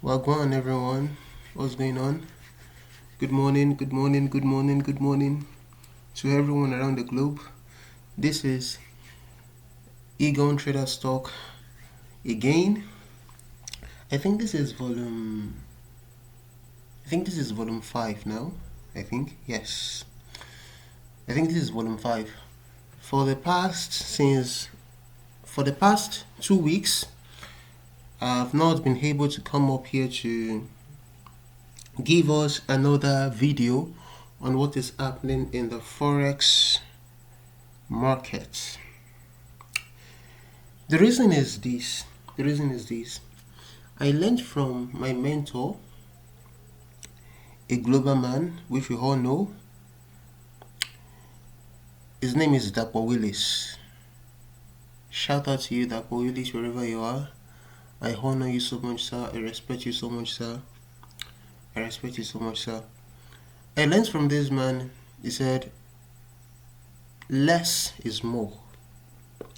Wagwan everyone, what's going on? Good morning, good morning, good morning, good morning to everyone around the globe. This is Ergon Trader Stock again. I think this is volume 5 now. I think yes. I think this is volume 5. For the past 2 weeks, I've not been able to come up here to give us another video on what is happening in the forex market. The reason is this. I learned from my mentor, a global man, which we all know. His name is Dapo Willis. Shout out to you, Dapo Willis, wherever you are. I honor you so much, sir. I respect you so much, sir. I learned from this man. He said, less is more.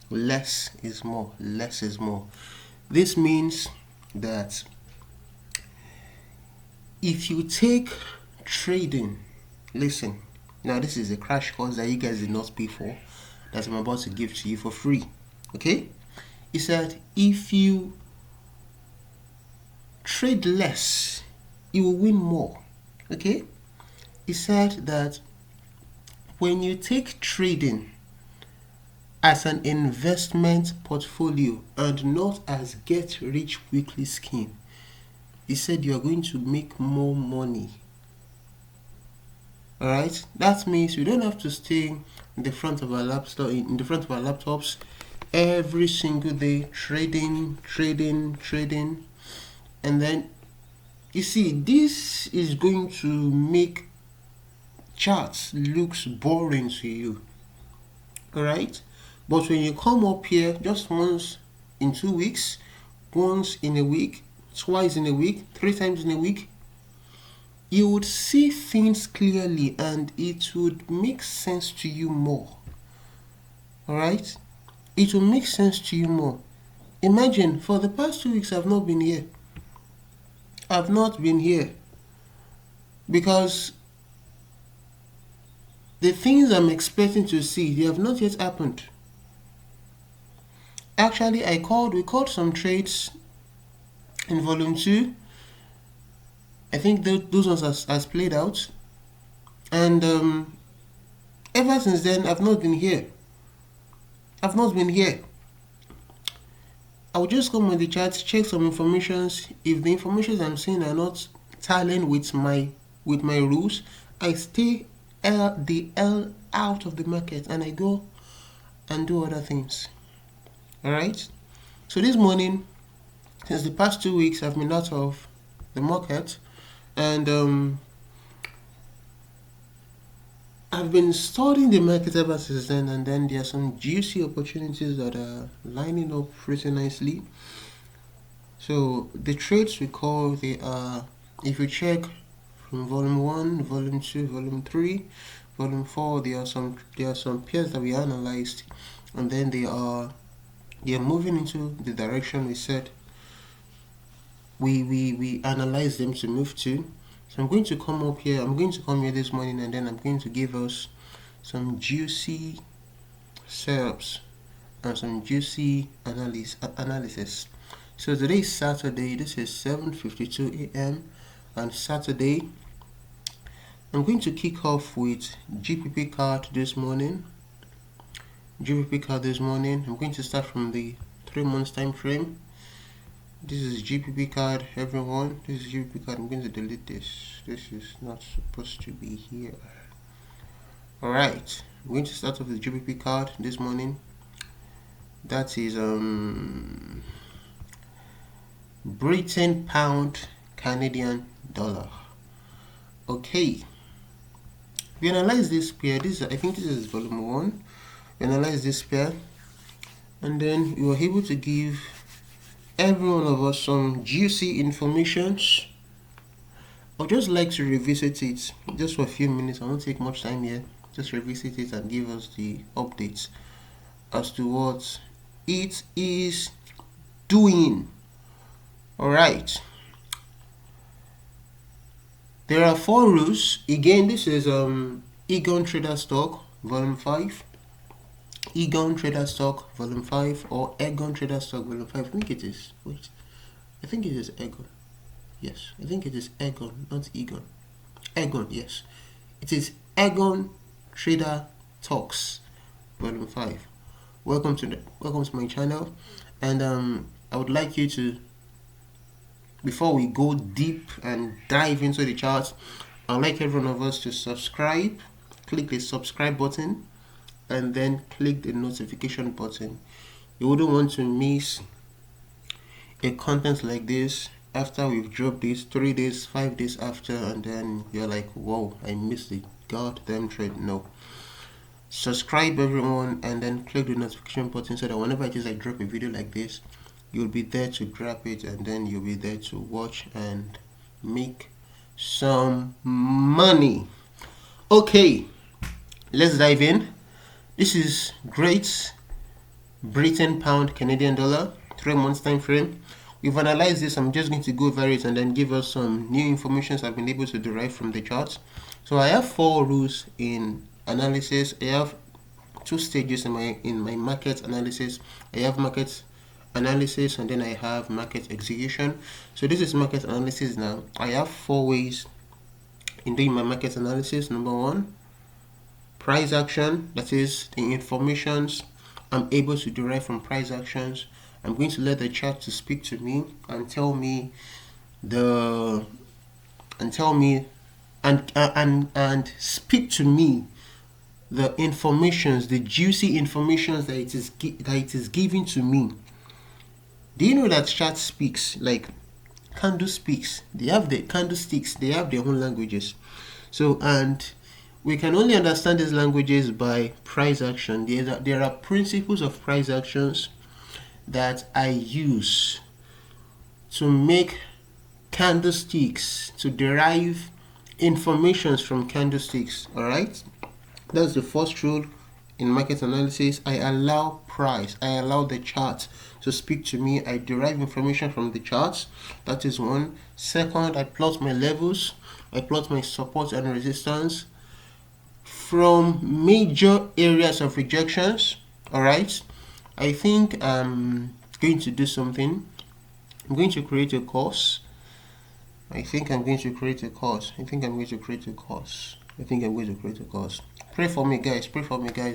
Less is more. Less is more. This means that if you take trading, listen, now this is a crash course that you guys did not pay for, that I'm about to give to you for free. Okay? He said, if you trade less, you will win more. Okay? He said that when you take trading as an investment portfolio and not as get rich quickly scheme, he said you are going to make more money. Alright, that means we don't have to stay in the front of our laptops every single day trading, and then you see, this is going to make charts looks boring to you. Alright, but when you come up here just once in 2 weeks, once in a week, twice in a week, 3 times in a week, you would see things clearly and it would make sense to you more. Alright? It will make sense to you more. Imagine, for the past 2 weeks I've not been here. Because the things I'm expecting to see, they have not yet happened. Actually, we called some trades in volume 2. I think those ones has played out. And ever since then, I've not been here. I will just come on the chat, check some informations. If the information I'm seeing are not tallying with my rules, I stay the L out of the market and I go and do other things. Alright? So this morning, since the past 2 weeks, I've been out of the market, and I've been studying the market ever since then, and then there are some juicy opportunities that are lining up pretty nicely. So the trades we call, they are, if you check from volume 1, volume 2, volume 3, volume 4, there are some pairs that we analyzed, and then they are moving into the direction we said we analyze them to move to. So I'm going to come here this morning, and then I'm going to give us some juicy setups and some juicy analysis. So today is Saturday. This is 7:52 a.m. on Saturday. I'm going to kick off with GPP card this morning. I'm going to start from the 3 months time frame. This is GPP card, everyone. This is GPP card. I'm going to delete this. This is not supposed to be here. Alright, I'm going to start off with GPP card this morning. That is Britain pound, Canadian dollar. Okay. We analyze this pair. I think this is volume 1. We analyze this pair, and then we were able to give every one of us some juicy informations. I'd just like to revisit it just for a few minutes. I won't take much time here. Just revisit it and give us the updates as to what it is doing. Alright, There are 4 rules. Again, this is Ergon Trader Stock Volume 5. Ergon Trader Stock Volume 5 or Ergon Trader Stock Volume 5. I think it is. Wait. I think it is Ergon. Yes, I think it is Ergon, not Ergon. Ergon, yes. It is Ergon Trader Talks Volume 5. Welcome to my channel, and I would like you to, before we go deep and dive into the charts, I'd like every one of us to subscribe. Click the subscribe button and then click the notification button. You wouldn't want to miss a content like this after we've dropped this 3 days, 5 days after, and then you're like, whoa, I missed the goddamn trade. No. Subscribe everyone and then click the notification button so that whenever I drop a video like this, you'll be there to grab it, and then you'll be there to watch and make some money. Okay, let's dive in. This is Great Britain Pound Canadian Dollar 3 months time frame. We've analyzed this. I'm just going to go over it and then give us some new information I've been able to derive from the charts. So I have 4 rules in analysis. I have 2 stages in my market analysis. I have market analysis and then I have market execution. So this is market analysis now. I have 4 ways in doing my market analysis. Number 1, price action, that is the informations I'm able to derive from price actions. I'm going to let the chart to speak to me and tell me and speak to me the informations, the juicy informations that it is giving to me. Do you know that chart speaks? Like candle speaks. They have the candlesticks. They have their own languages. So, and we can only understand these languages by price action. There are principles of price actions that I use to make candlesticks, to derive informations from candlesticks. All right, that's the first rule in market analysis. I allow price, I allow the chart to speak to me. I derive information from the charts. That is one. Second, I plot my levels. I plot my support and resistance from major areas of rejections. All right, I think I'm going to do something. I'm going to create a course. I think I'm going to create a course. Pray for me, guys.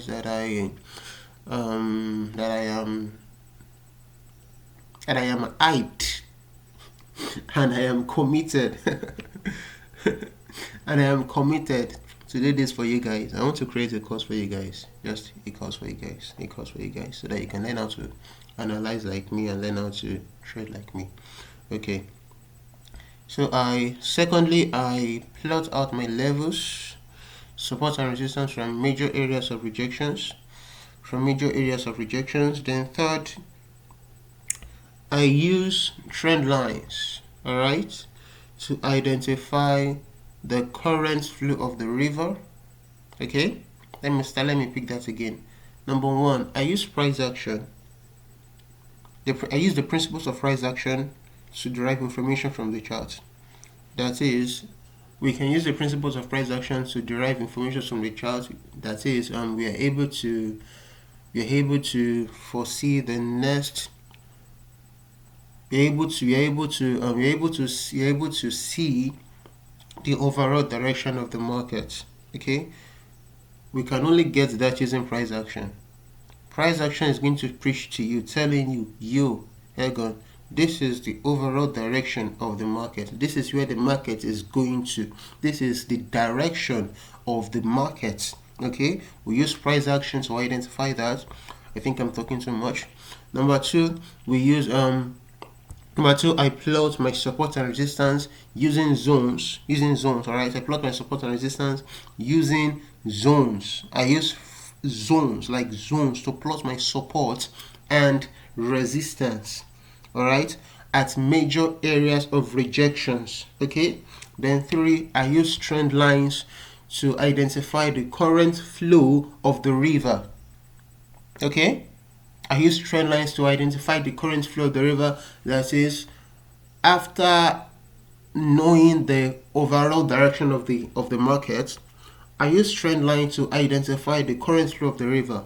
That I am hyped and I am committed and I am committed to do this for you guys. I want to create a course for you guys. Just a course for you guys, so that you can learn how to analyze like me and learn how to trade like me. Okay. So I plot out my levels, support and resistance from major areas of rejections. Then third, I use trend lines, all right, to identify the current flow of the river. Okay, let me pick that again. Number 1, I use price action. I use the principles of price action to derive information from the chart. That is, we can use the principles of price action to derive information from the chart. That is, we are able to foresee the next. You're able to see the overall direction of the market. Okay, we can only get that using price action. Price action is going to preach to you, telling you, ergon, this is the overall direction of the market. This is where the market is going to. This is the direction of the market. Okay, we use price action to identify that. I think I'm talking too much. Number 2, I plot my support and resistance using zones. All right, I plot my support and resistance using zones. I use zones to plot my support and resistance. All right, at major areas of rejections. Okay. Then 3, I use trend lines to identify the current flow of the river. Okay. I use trend lines to identify the current flow of the river. That is, after knowing the overall direction of the market, I use trend line to identify the current flow of the river.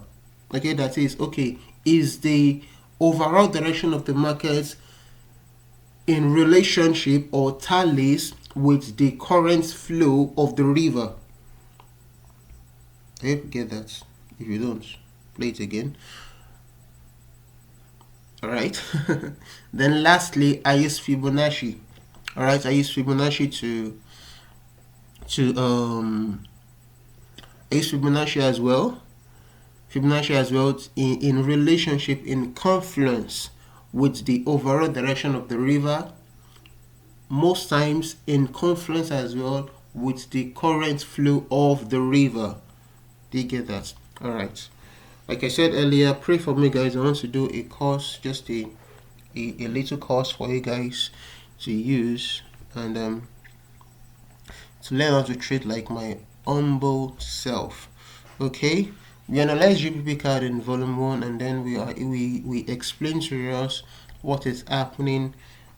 Okay, that is, okay, is the overall direction of the market in relationship or tallies with the current flow of the river? I hope you get that. If you don't, play it again. Alright. Then lastly, I use Fibonacci. Alright, I use Fibonacci I use Fibonacci as well. Fibonacci as well in relationship, in confluence with the overall direction of the river, most times in confluence as well with the current flow of the river. Do you get that? Alright. Like I said earlier, pray for me, guys. I want to do a course, just a little course for you guys to use and to learn how to trade like my humble self. Okay, we analyze GBP card in volume 1, and then we explain to us what is happening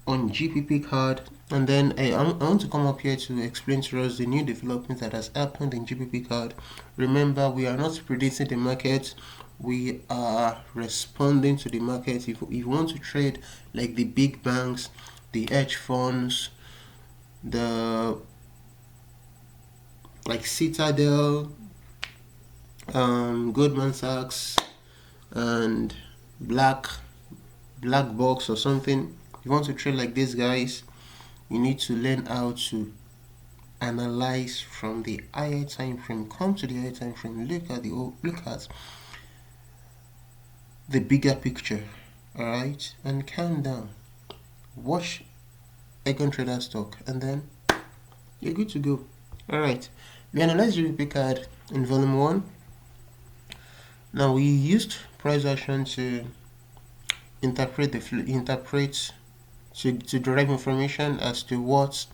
on GBP card, and then I want to come up here to explain to us the new development that has happened in GBP card. Remember, we are not predicting the market, we are responding to the market. If you want to trade like the big banks, the hedge funds, the like Citadel, Goldman Sachs, and Black Box or something, if you want to trade like these guys, you need to learn how to analyze from the higher time frame. Come to the higher time frame, look at the bigger picture, alright, and calm down. Watch Ergon Trader stock, and then you're good to go. Alright, we analyzed GBP card in volume 1. Now we used price action to interpret to derive information as to what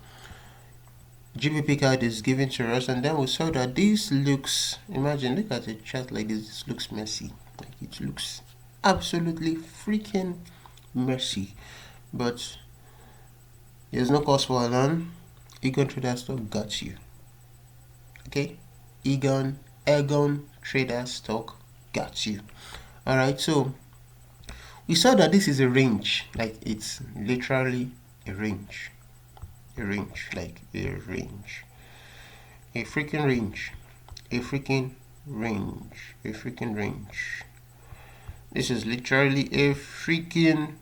GBP card is given to us, and then we saw that this looks, look at a chart like this looks messy. Like, it looks absolutely freaking messy, but there's no cause for alarm. Ergon Trader stock got you. Okay, Ergon Trader stock got you. Alright, so we saw that this is a range, like it's literally a range, like a range, a freaking range. This is literally a freaking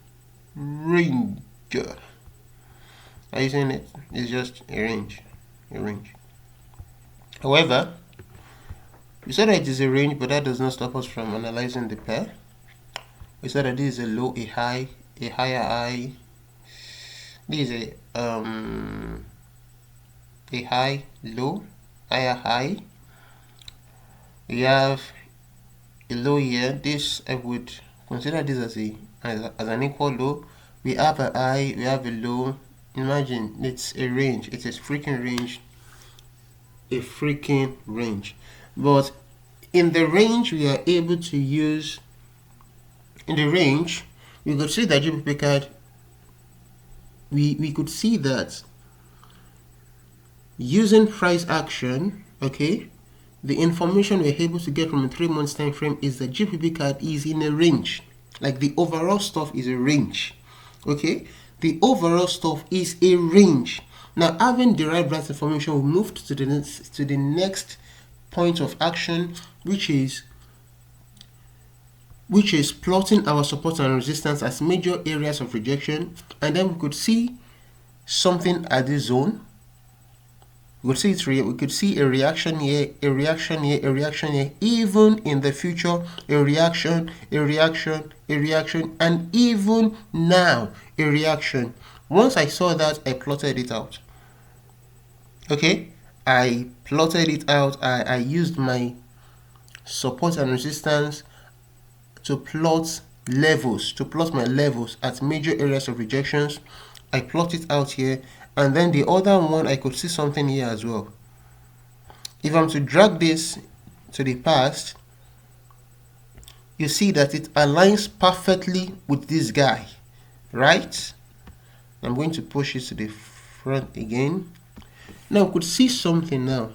range. Are you seeing it? It's just a range. However, we said that it is a range, but that does not stop us from analyzing the pair. We said that this is a low, a high, a higher high. This is a high, low, higher high. We have a low here. This, I would consider this as an equal low. We have a high, we have a low. Imagine, it's a range. It's a freaking range. But in the range, we are able to use. In the range, we could see that GBP card. We could see that using price action, okay, the information we're able to get from a 3 months time frame is that GBP card is in a range. Like, the overall stuff is a range. Okay, the overall stuff is a range. Now, having derived that information, we moved to the next point of action, which is plotting our support and resistance as major areas of rejection, and then we could see something at this zone. We could see a reaction here, a reaction here, a reaction here, even in the future, a reaction, and even now, a reaction. Once I saw that, I plotted it out. Okay, I plotted it out. I used my support and resistance to plot my levels at major areas of rejections. I plot it out here, and then the other one, I could see something here as well. If I'm to drag this to the past, you see that it aligns perfectly with this guy, right? I'm going to push it to the front again. Now we could see something now.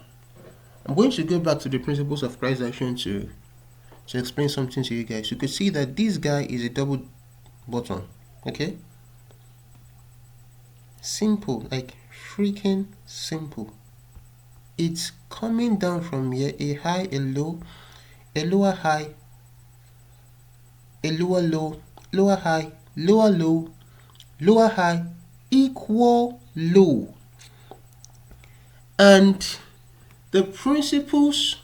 I'm going to go back to the principles of price action to explain something to you guys. You could see that this guy is a double bottom. Okay, simple, like freaking simple. It's coming down from here, a high, a low, a lower high, a lower low, lower high, lower low, lower high, equal low. And the principles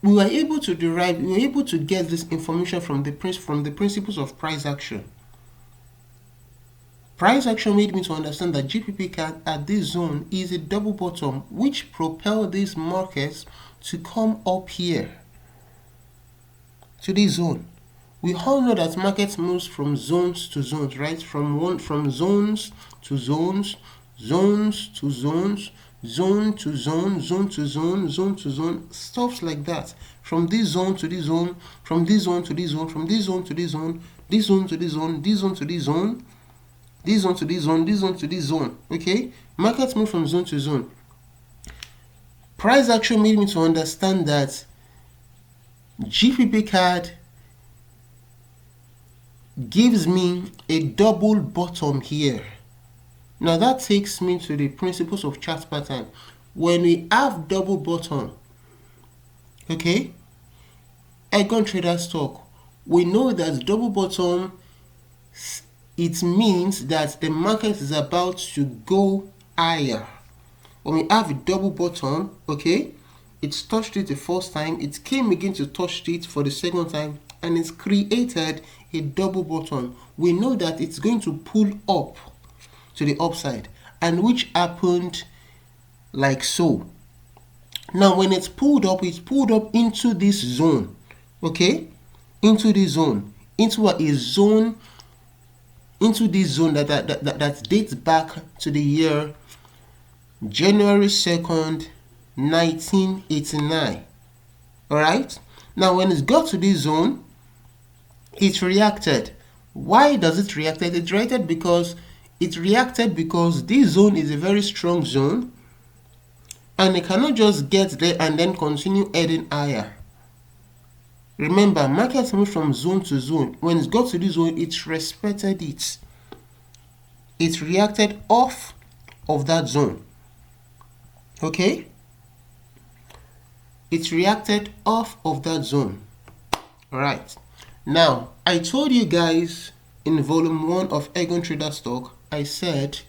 we were able to derive, we were able to get this information from the principles of price action. Price action made me to understand that GPP CAD at this zone is a double bottom which propelled these markets to come up here to this zone. We all know that markets moves from zones to zones, right? From zones to zones, zones to zones, zone to zone, zone to zone, zone to zone, stuff like that. From this zone to this zone, from this zone to this zone, from this zone to this zone, this zone to this zone, this zone to this zone, this zone to this zone, this zone to this zone. Okay, markets move from zone to zone. Price action made me to understand that GPP CAD gives me a double bottom here. Now that takes me to the principles of chart pattern. When we have double bottom, okay, ergon trader stock, we know that double bottom, it means that the market is about to go higher. When we have a double bottom, okay, it's touched it the first time, it came again to touch it for the second time, and it's created a double bottom. We know that it's going to pull up to the upside, and which happened like so. Now when it's pulled up into this zone, okay, into this zone, into a zone, into this zone that dates back to the year January 2nd, 1989. All right, now when it's got to this zone, it reacted. Why does it react? It reacted because this zone is a very strong zone, and it cannot just get there and then continue heading higher. Remember, markets move from zone to zone. When it got to this zone, it respected it. It reacted off of that zone. Okay? It reacted off of that zone. Alright. Now, I told you guys in volume 1 of Ergon Trader Stock, I said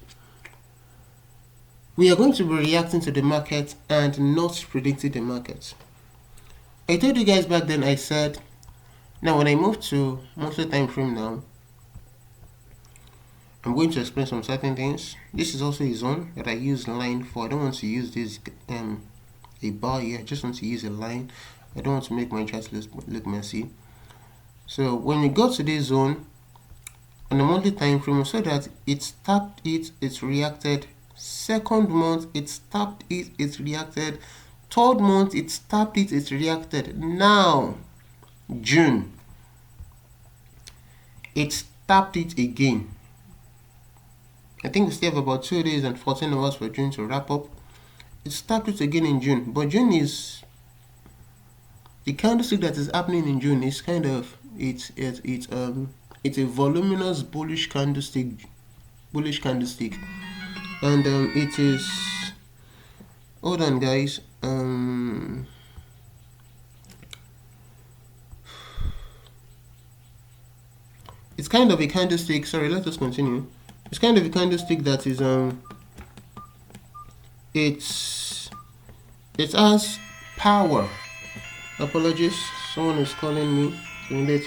we are going to be reacting to the market and not predicting the market. I told you guys back then, I said, now when I move to monthly time frame now, I'm going to explain some certain things. This is also a zone that I use line for. I don't want to use this a bar here. I just want to use a line. I don't want to make my charts look messy. So when we go to this zone on the monthly time frame, we saw that it tapped it, it reacted. Second month, it tapped it, it reacted. Third month, it tapped it, it reacted. Now, June, it tapped it again. I think we still have about 2 days and 14 hours for June to wrap up. It tapped it again in June, but June is the candlestick that is happening in June is kind of it's a voluminous bullish candlestick, and it is. Hold on, guys. It's kind of a candlestick. Sorry, let us continue. It's kind of a candlestick that is it has power. Apologies, someone is calling me. I needed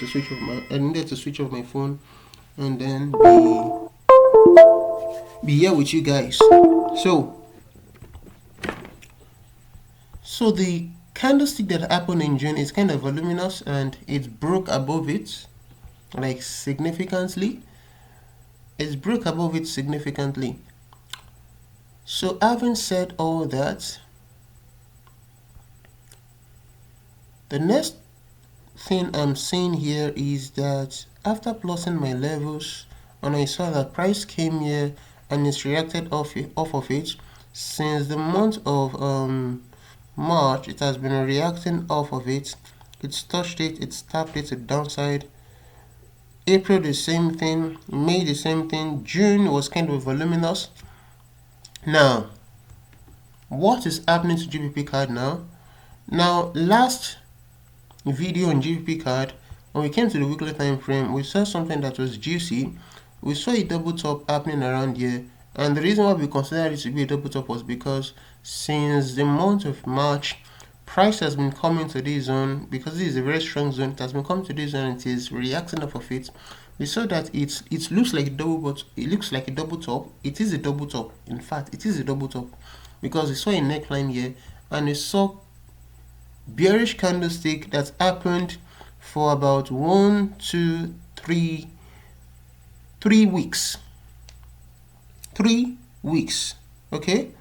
to switch off my phone and then be here with you guys. So the candlestick that happened in June is kind of voluminous, and it broke above it, like significantly. It broke above it significantly. So having said all that, the next thing I'm saying here is that after plotting my levels, and I saw that price came here and it's reacted off of it. Since the month of March, it has been reacting off of it. It's touched it, it's tapped it to the downside. April the same thing, May the same thing, June was kind of voluminous. Now, what is happening to GBP card now? Now, last video on GBP card, when we came to the weekly time frame, we saw something that was juicy. We saw a double top happening around here, and the reason why we considered it to be a double top was because since the month of March, price has been coming to this zone. Because this is a very strong zone, it has been coming to this zone and it is reacting off of it. We saw that it looks like a double, but it looks like a double top. It is a double top. In fact, it is a double top because we saw a neckline here and we saw bearish candlestick that happened for about 3 weeks. 3 weeks, okay?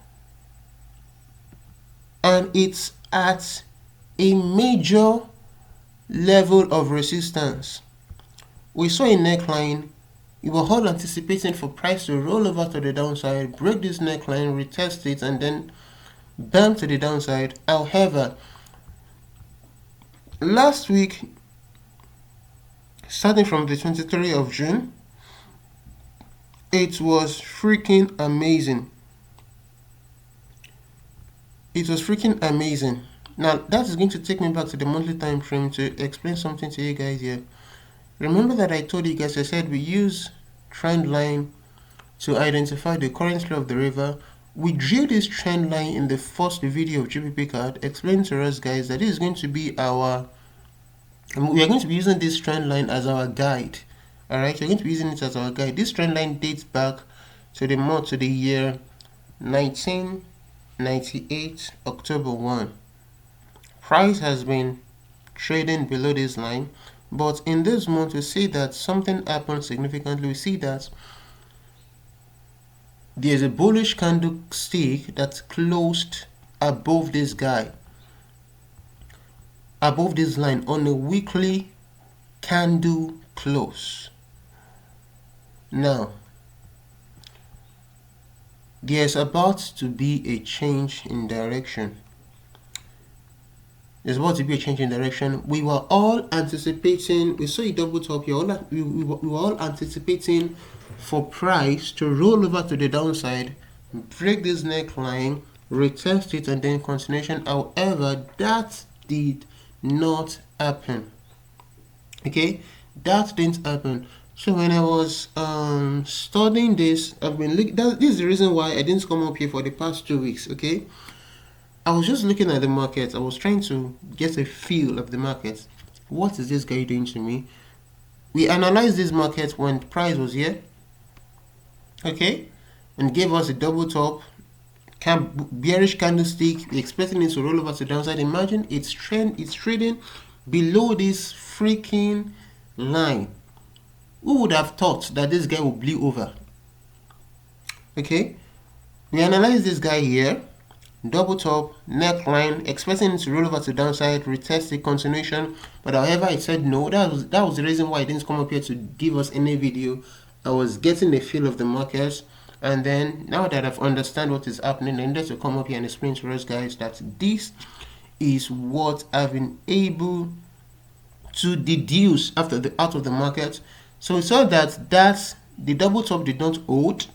And it's at a major level of resistance. We saw a neckline. We were all anticipating for price to roll over to the downside, break this neckline, retest it, and then bam to the downside. However, last week, starting from the 23rd of June, it was freaking amazing. It was freaking amazing. Now, that is going to take me back to the monthly time frame to explain something to you guys here. Remember that I told you guys, I said we use trend line to identify the current flow of the river. We drew this trend line in the first video of GBP card, explain to us guys that this is going to be we are going to be using this trend line as our guide. Alright, we're going to be using it as our guide. This trend line dates back to the year 1998, October 1. Price has been trading below this line, but in this month we see that something happened significantly. We see that there's a bullish candlestick that closed above this guy, above this line on a weekly candle close. Now, there's about to be a change in direction. There's about to be a change in direction. We were all anticipating, we saw a double top here, we were all anticipating for price to roll over to the downside, break this neckline, retest it, and then continuation. However, that did not happen. Okay, that didn't happen. So when I was studying this, this is the reason why I didn't come up here for the past 2 weeks. Okay, I was just looking at the market. I was trying to get a feel of the market. What is this guy doing to me? We analyzed this market when price was here, okay, and gave us a double top, bearish candlestick. We're expecting it to roll over to the downside. Imagine it's trading below this freaking line. Who would have thought that this guy would bleed over? Okay, we analyze this guy here, double top, neckline, expecting it to roll over to the downside, retest the continuation, but however it said no. That was the reason why I didn't come up here to give us any video. I was getting a feel of the markets, and then now that I've understand what is happening, I needed to come up here and explain to us guys that this is what I've been able to deduce out of the market. So we saw that the double top did not hold.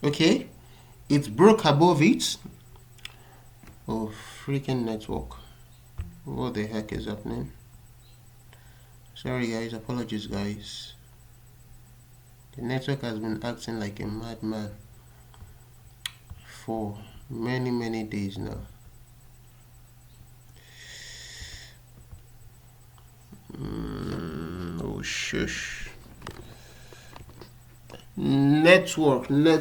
Okay, it broke above it. Oh, freaking network. What the heck is happening? Sorry guys, apologies guys. The network has been acting like a madman for many days now. Oh shush. Network. Why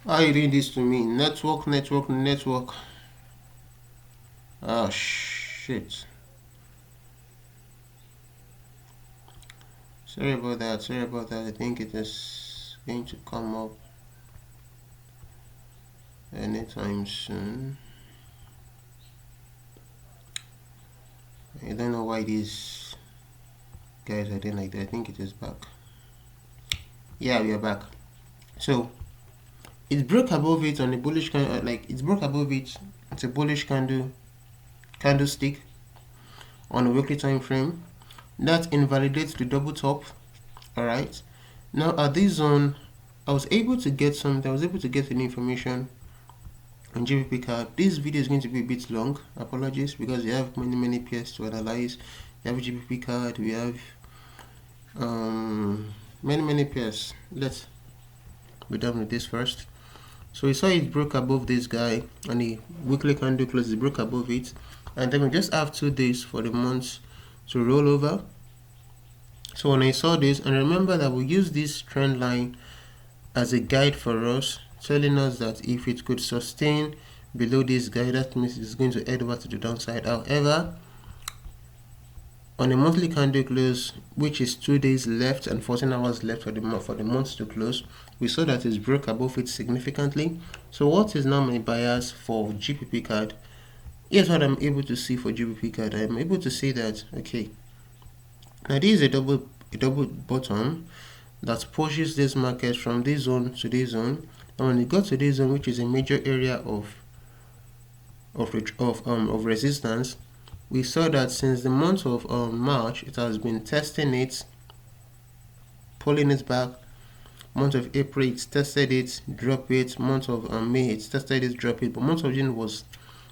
are you doing this to me? Network. Oh shit. Sorry about that. I think it is going to come up anytime soon. I don't know why these guys are doing like that. I think it is back. Yeah, we are back. So it broke above it on a bullish candle, like it broke above it. It's a bullish candlestick on a weekly time frame. That invalidates the double top. All right. Now at this zone, I was able to get something. I was able to get any information on GBP card. This video is going to be a bit long. Apologies, because we have many pairs to analyze. We have GBP card. We have many pairs. Let's be done with this first. So we saw it broke above this guy on the weekly candle close. It broke above it, and then we just have 2 days for the month to roll over. So when I saw this, and remember that we use this trend line as a guide for us, telling us that if it could sustain below this guide, that means it's going to head over to the downside. However, on a monthly candle close, which is 2 days left and 14 hours left for the month to close, we saw that it broke above it significantly. So what is now my bias for GBP card? Here's what I'm able to see for GBP card. I'm able to see that, okay, now this is a double bottom that pushes this market from this zone to this zone, and when it got to this zone, which is a major area of resistance, we saw that since the month of March, it has been testing it, pulling it back. Month of April, it tested it, drop it. Month of May, it tested it, drop it. But month of June was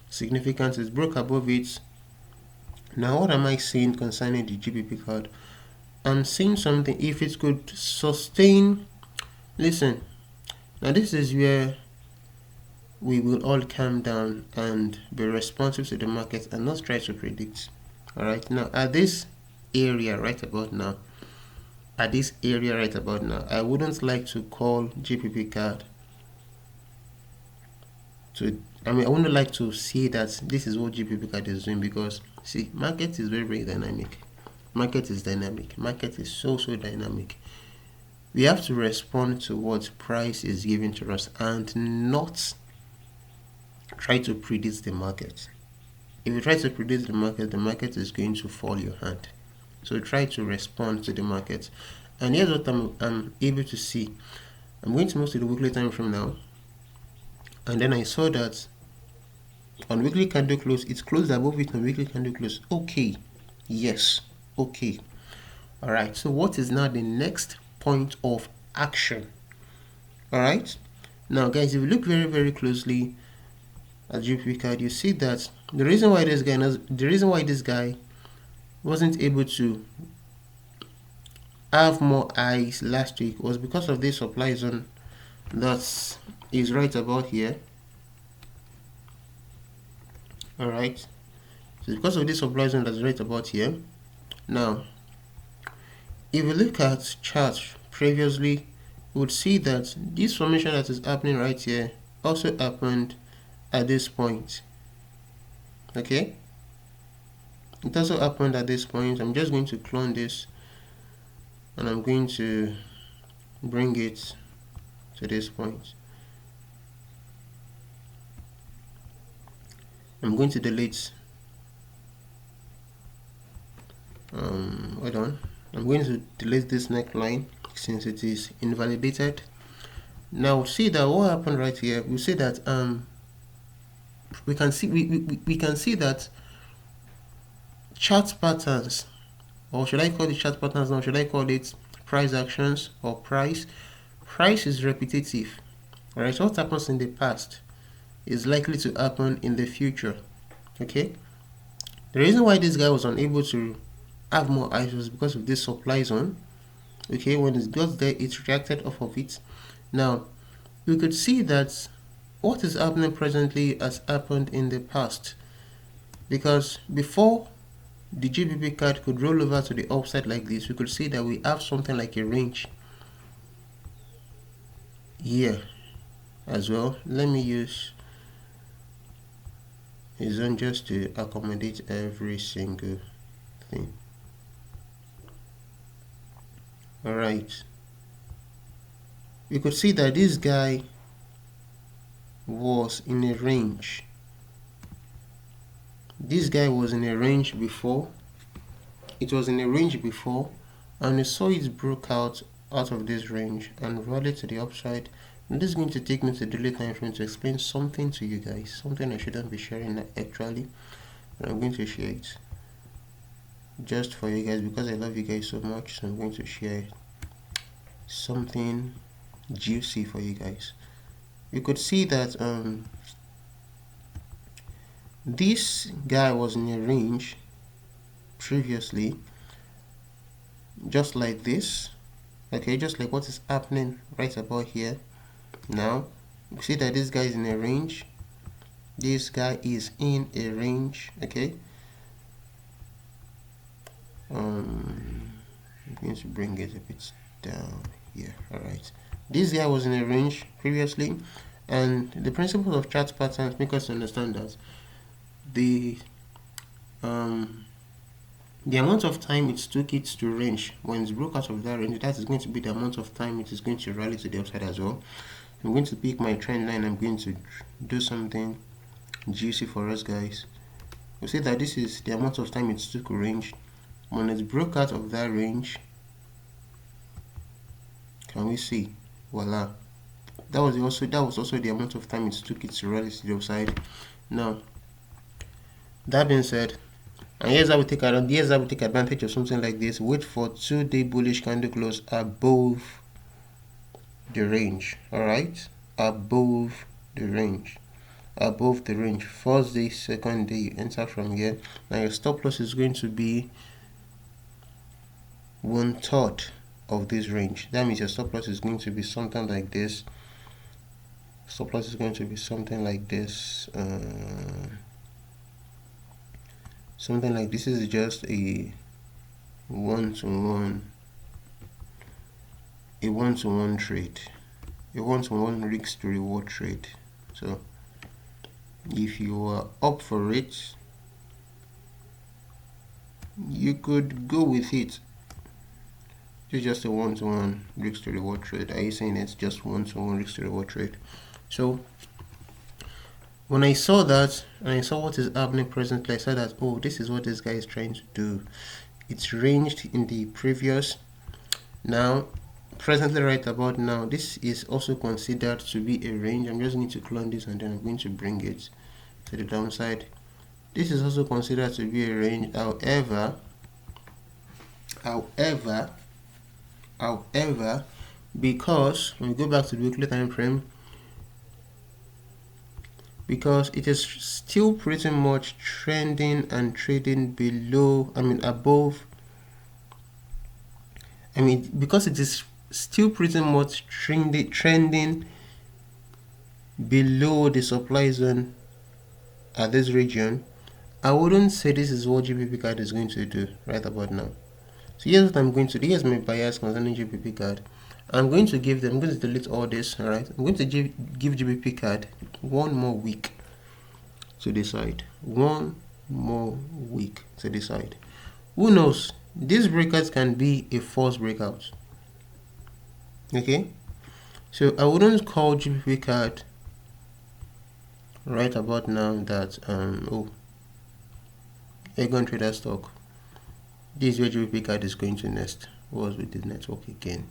significant. It broke above it. Now, what am I seeing concerning the GBP card? I'm seeing something. If it could sustain, listen. Now, this is where we will all calm down and be responsive to the market and not try to predict. All right. Now, at this area right about now, I wouldn't like to call GBP card I wouldn't like to see that this is what GBP card is doing, because see, market is very dynamic. Market is dynamic. Market is so dynamic. We have to respond to what price is giving to us and not try to predict the market. If you try to predict the market is going to fall your hand. So try to respond to the market. And here's what I'm able to see. I'm going to move to the weekly time frame now. And then I saw that on weekly candle close, it's closed above it on weekly candle close. Okay. Yes. Okay. Alright. So what is now the next point of action? Alright. Now guys, if you look very closely at GBP card, you see that the reason why this guy wasn't able to have more eyes last week was because of this supply zone that is right about here. All right, so because of this supply zone that's right about here. Now, if you look at charts previously, you would see that this formation that is happening right here also happened at this point. Okay, it also happened at this point. I'm just going to clone this and I'm going to bring it to this point. I'm going to delete hold on, I'm going to delete this neckline since it is invalidated. Now see that what happened right here, we see that we can see that chart patterns, or should I call it chart patterns now, should I call it price actions or price is repetitive. Alright, so what happens in the past is likely to happen in the future. Okay, the reason why this guy was unable to have more eyes was because of this supply zone. Okay, when it got there, it reacted off of it. Now we could see that what is happening presently has happened in the past, because before the GBP card could roll over to the upside like this, we could see that we have something like a range here as well. Let me use a zone just to accommodate every single thing. Alright, we could see that this guy was in a range. This guy was in a range before. It was in a range before, and we saw it broke out out of this range and rally to the upside. And this is going to take me to the daily time frame to explain something to you guys, something I shouldn't be sharing actually, and I'm going to share it just for you guys because I love you guys so much. So I'm going to share something juicy for you guys. You could see that this guy was in a range previously, just like this, okay, just like what is happening right about here. Now you see that this guy is in a range, this guy is in a range, okay. I'm going to bring it a bit down here. All right, this guy was in a range previously, and the principles of chart patterns make us understand that the amount of time it took it to range when it's broke out of that range, that is going to be the amount of time it is going to rally to the upside as well. I'm going to pick my trend line. I'm going to do something juicy for us guys. We see that this is the amount of time it took to range. When it broke out of that range, can we see? Voila. That was also the amount of time it took it to rally to the upside. Now, that being said, and here's how we take advantage of something like this. Wait for 2-day bullish candle close above the range. Alright? Above the range. First day, second day, you enter from here. Now your stop loss is going to be 1/3 of this range. That means your stop loss is going to be something like this. Stop loss is going to be something like this. Something like this is just a one-to-one trade, a one-to-one risk to reward trade. So if you are up for it, you could go with it. It's just a one-to-one risk to reward trade. Are you saying it's just one-to-one risk to reward trade? So when I saw that and I saw what is happening presently, I said that, oh, this is what this guy is trying to do. It's ranged in the previous. Now, presently right about now, this is also considered to be a range. I'm just going to clone this and then I'm going to bring it to the downside. This is also considered to be a range. However, because when we go back to the weekly time frame, because it is still pretty much trending and trading because it is still pretty much trending below the supply zone at this region, I wouldn't say this is what GBP card is going to do right about now. So here's what I'm going to do. Here's my bias concerning GBP card. I'm going to delete all this. All right, I'm going to give GBP card one more week to decide. One more week to decide. Who knows? These breakouts can be a false breakout. Okay, so I wouldn't call GBP card right about now that ergon trader stock. This is where GBP card is going to next. Was with the network again.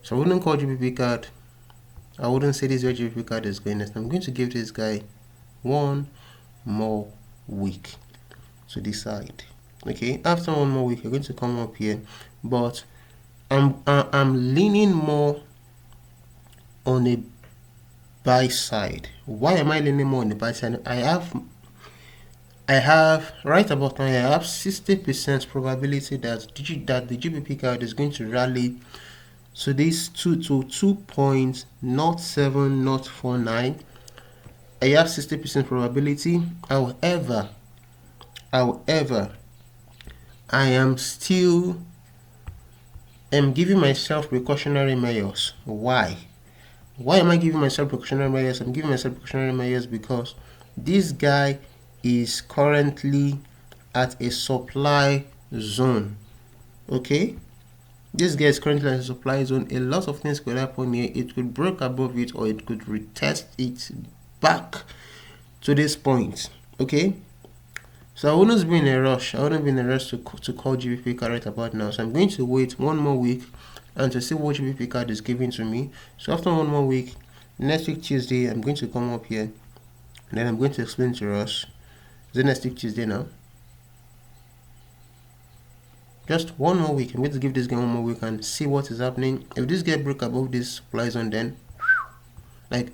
So I wouldn't call GBP card. I wouldn't say this is where GBP card is going next. I'm going to give this guy one more week to decide. Okay, after one more week, you're going to come up here, but I'm leaning more on a buy side. Why am I leaning more on the buy side? I have right about now. I have 60% probability that the GBP card is going to rally to this 2.0749. I have 60% probability. However, I am still giving myself precautionary measures. Why? Why am I giving myself precautionary measures? I'm giving myself precautionary measures because this guy is currently at a supply zone. Okay, this guy is currently at a supply zone. A lot of things could happen here. It could break above it, or it could retest it back to this point. Okay, so I wouldn't be in a rush. To call GBP right about now. So I'm going to wait one more week. and to see what GBP card is giving to me. So after 1 more week, next week Tuesday, I'm going to come up here, and then I'm going to explain to us. Is it next week Tuesday now? Just 1 more week. I'm going to give this game 1 more week and see what is happening. If this guy broke above this supply zone, then like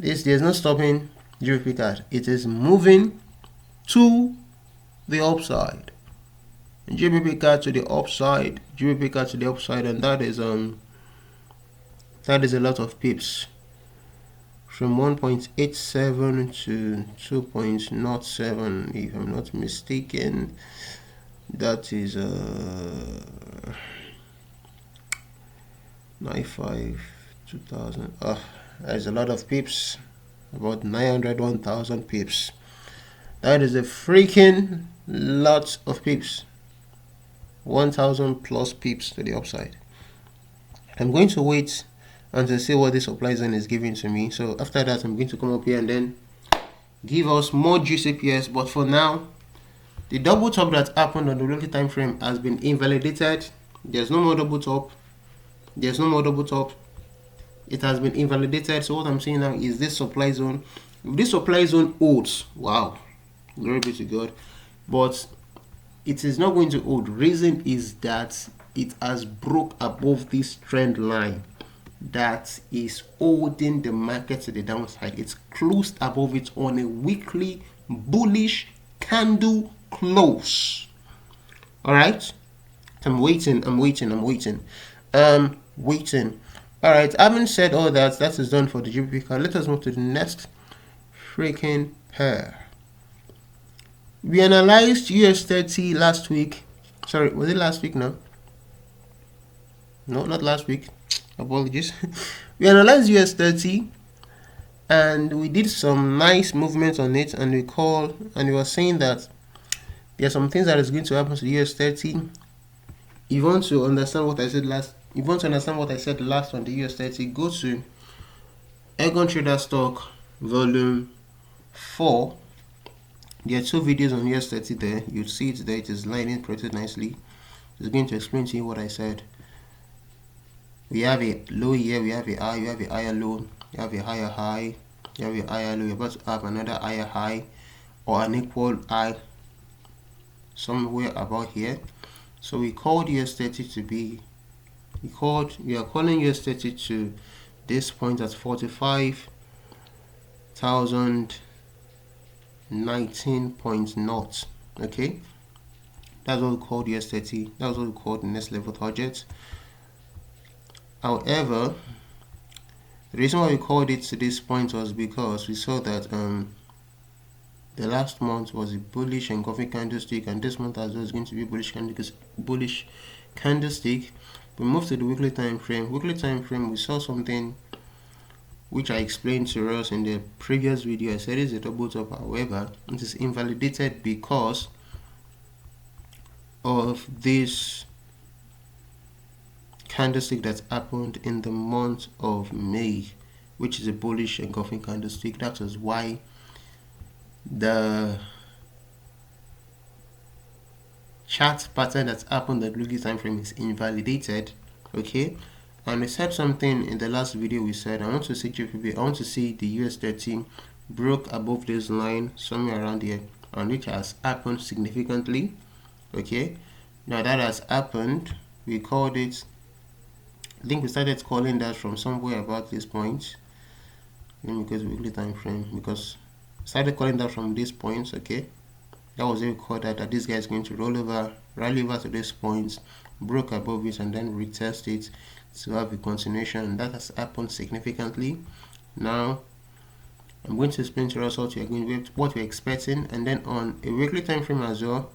there's no stopping GBP card. It is moving to the upside. GBP card to the upside, GBP card to the upside, and that is a lot of pips. From 1.87 to 2.07, if I'm not mistaken. That is 95 2000. That is a lot of pips. About 900 1000 pips. That is a freaking lot of pips. 1000 plus pips to the upside. I'm going to wait and to see what this supply zone is giving to me. So after that, I'm going to come up here and then give us more GCPS. But for now, the double top that happened on the weekly time frame has been invalidated. There's no more double top. There's no more double top. It has been invalidated. So what I'm saying now is this supply zone. If this supply zone holds, wow, glory be to God. But it is not going to hold. Reason is that it has broke above this trend line that is holding the market to the downside. It's closed above it on a weekly bullish candle close. All right, I'm waiting. All right, having said all that, that is done for the GBP card. Let us move to the next freaking pair. We analyzed US30 last week. Sorry, was it last week? No, not last week. Apologies. We analyzed US30 and we did some nice movements on it, and we were saying that there are some things that is going to happen to the US30. You want to understand what I said last on the US30, go to Ergon Trader Stock volume 4. There are 2 videos on US30 there. You'll see it there. It is lining pretty nicely. It's going to explain to you what I said. We have a low here, we have a high, you have a higher low, you have a higher high, you have a higher low. You're about to have another higher high or an equal high somewhere about here. So we called US30 to be, we are calling US30 to this point at 45,019.0. Okay, that's what we called US30. That's what we called the next level target. However, the reason why we called it to this point was because we saw that the last month was a bullish engulfing candlestick, and this month as well is going to be bullish candlestick. We moved to the weekly time frame. Weekly time frame, we saw something which I explained to us in the previous video. I said it's a double top. However, it is invalidated because of this candlestick that happened in the month of May, which is a bullish engulfing candlestick. That is why the chart pattern that happened at the weekly time frame is invalidated. Okay, and we said something in the last video. We said I want to see GBP, I want to see the US30 broke above this line somewhere around here, and which has happened significantly. Okay, now that has happened. We called it, I think we started calling that from somewhere about this point. Let me go to weekly time frame, because we started calling that from this point. Okay, that was it. We called that this guy is going to rally over to this point, broke above it, and then retest it to have a continuation, and that has happened significantly. Now I'm going to explain to us what we're expecting, and then on a weekly time frame as well,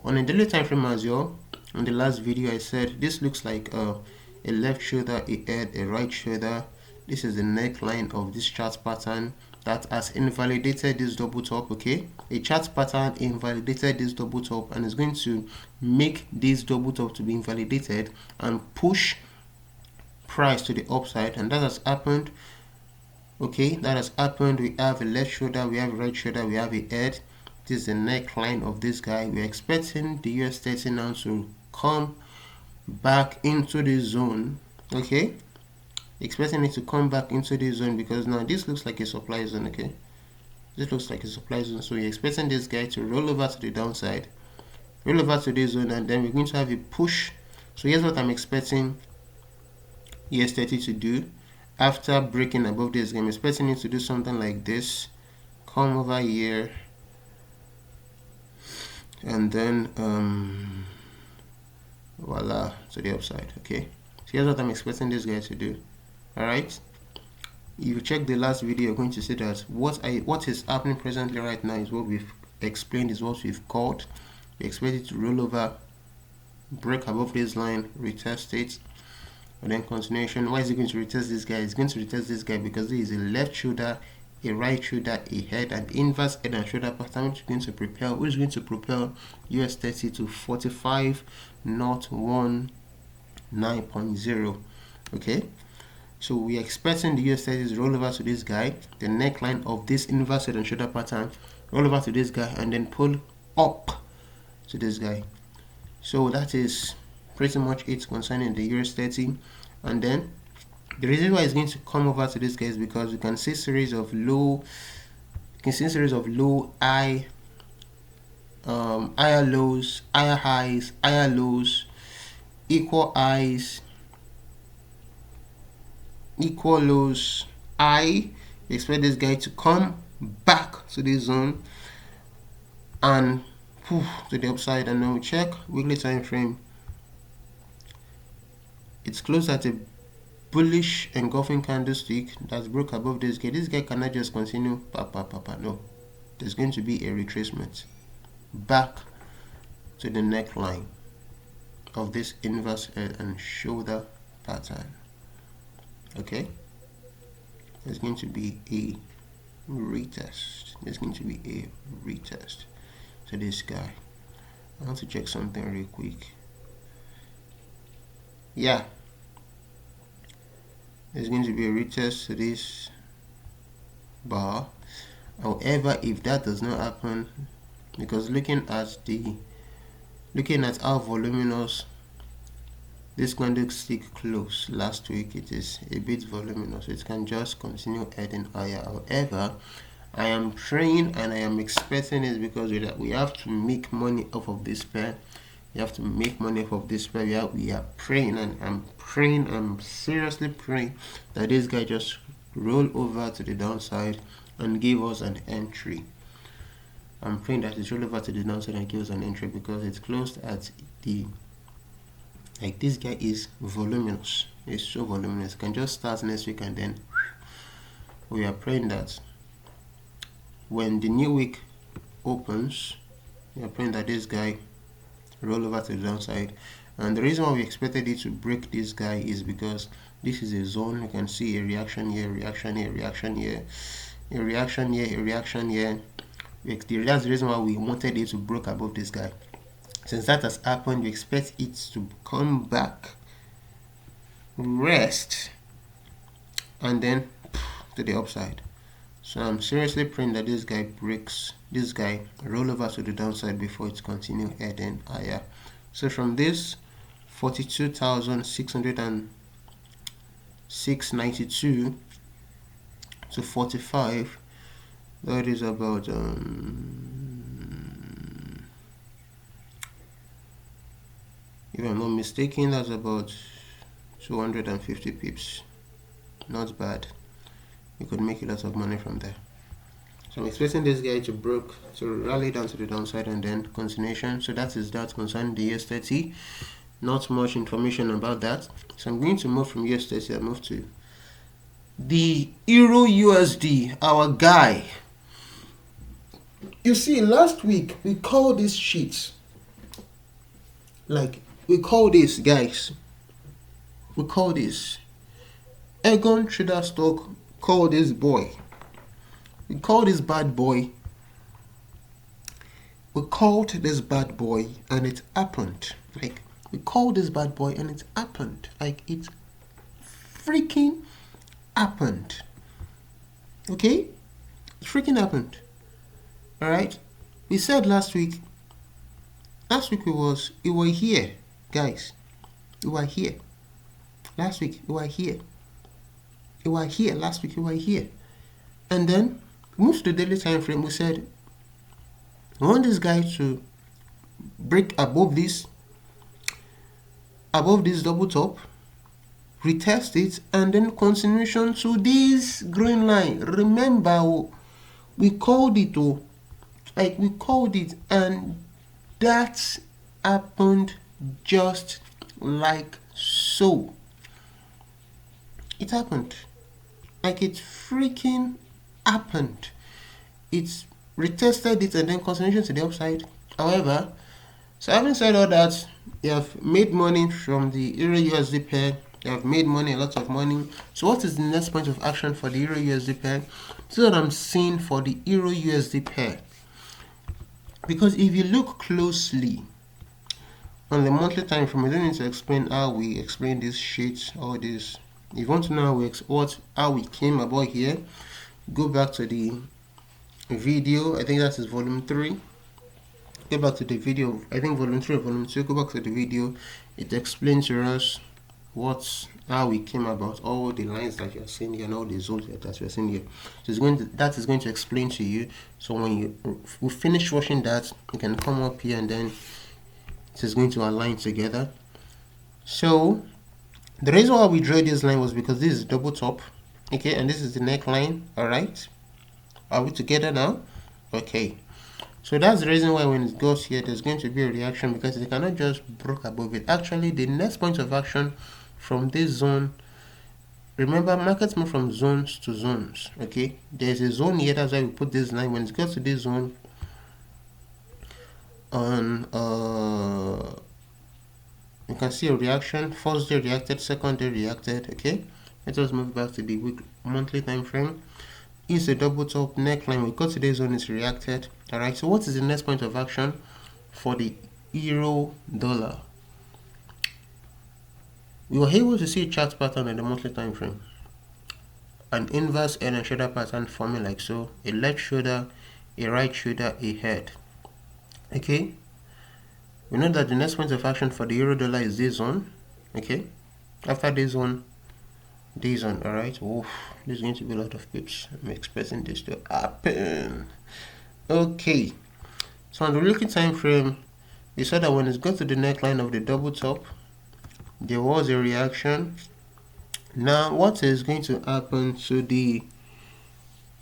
on a daily time frame as well. In the last video I said this looks like a left shoulder, a head, a right shoulder. This is the neckline of this chart pattern that has invalidated this double top. Okay, a chart pattern invalidated this double top and is going to make this double top to be invalidated and push price to the upside, and that has happened. Okay, that has happened. We have a left shoulder, we have a right shoulder, we have a head. This is the neckline of this guy. We're expecting the US30 now to come back into the zone. Okay, expecting it to come back into the zone because now this looks like a supply zone. Okay, this looks like a supply zone, so we're expecting this guy to roll over to the downside, roll over to this zone, and then we're going to have a push. So here's what I'm expecting US30 to do after breaking above this. I'm expecting it to do something like this, come over here, and then voila, to the upside. Okay, so here's what I'm expecting this guy to do. All right, if you check the last video, you're going to see that what is happening presently right now is what we've explained, is what we've called. We expect it to roll over, break above this line, retest it, and then continuation. Why is it going to retest this guy? It's going to retest this guy because this is a left shoulder, a right shoulder, a head, and inverse head and shoulder pattern, which is going to propel US30 to 45.19.0. Okay, so we are expecting the US30 to roll over to this guy, the neckline of this inverse head and shoulder pattern, roll over to this guy, and then pull up to this guy. So that is pretty much it concerning the US30. And then the reason why it's going to come over to this guy is because you can see series of low, higher lows, higher highs, higher lows, equal highs, equal lows. I expect this guy to come back to this zone and to the upside, and then we check weekly time frame. It's closed at a bullish engulfing candlestick that's broke above this guy. This guy cannot just continue. No, there's going to be a retracement back to the neckline of this inverse head and shoulder pattern. Okay, there's going to be a retest. There's going to be a retest to this guy. I want to check something real quick. Yeah, there's going to be a retest to this bar. However, if that does not happen, because looking at how voluminous this candlestick closed last week, it is a bit voluminous. It can just continue heading higher. However, I am praying and I am expecting it because we have to make money off of this pair. You have to make money off of this pair. We are praying, and I'm seriously praying that this guy just roll over to the downside and give us an entry. I'm praying that it's roll over to the downside and give us an entry because it's closed at the, like, this guy is voluminous. It's so voluminous. It can just start next week, and then we are praying that when the new week opens, we are praying that this guy roll over to the downside. And the reason why we expected it to break this guy is because this is a zone. You can see a reaction here, reaction here, reaction here, a reaction here, a reaction here. That's the reason why we wanted it to break above this guy. Since that has happened, we expect it to come back, rest, and then to the upside. So I'm seriously praying that this guy breaks, this guy roll over to the downside before it continues heading higher. So from this 42,692 to 45, that is about if I'm not mistaken, that's about 250 pips. Not bad. You could make a lot of money from there. So I'm expecting this guy to rally down to the downside and then continuation. So that is that concerning the US30. Not much information about that. So I'm going to move from US30. I move to the Euro USD, our guy. You see, last week we called this shit. Like, we call this, guys. We call this ergon trader stock. Call this boy. We call this bad boy. We called this bad boy, and it happened. Like, we called this bad boy, and it happened. Like, it freaking happened. Okay? It freaking happened. Alright? We said last week we were here, guys. We were here. Last week we were here. We were here. Last week we were here. And then move to the daily time frame. We said we want this guy to break above this double top, retest it, and then continuation to this green line. Remember, we called it, and that happened just like so. It happened. Like it freaking happened. It's retested it and then continuation to the upside. However, so having said all that, you have made money from the Euro USD pair. You have made money, a lot of money. So what is the next point of action for the Euro USD pair? This is what I'm seeing for the Euro USD pair. Because if you look closely on the monthly time frame, I don't need to explain how we explain this sheet or this. If you want to know how we came about here, go back to the video. I think that is volume 3. Go back to the video. I think volume 3 or volume 2. Go back to the video. It explains to us how we came about all the lines that you're seeing here and all the zones that you're seeing here. So that is going to explain to you. So when we finish watching that, you can come up here and then it is going to align together. So the reason why we drew this line was because this is double top, okay, and this is the neckline. All right, are we together now? Okay, so that's the reason why when it goes here, there's going to be a reaction because it cannot just break above it. Actually, the next point of action from this zone, remember, markets move from zones to zones. Okay, there's a zone here. That's why we put this line. When it goes to this zone, on you can see a reaction. First day reacted, second day reacted. Okay, let us move back to the monthly time frame. Is a double top neckline. We got to this zone, is reacted. All right, so what is the next point of action for the euro dollar? We were able to see a chart pattern in the monthly time frame, an inverse head and shoulder pattern forming like so, a left shoulder, a right shoulder, a head. Okay, we know that the next point of action for the euro dollar is this zone. Okay, after this one, all right. Oof, there's going to be a lot of pips. I'm expecting this to happen. Okay, so on the weekly time frame, we saw that when it got to the neckline of the double top, there was a reaction. Now what is going to happen to the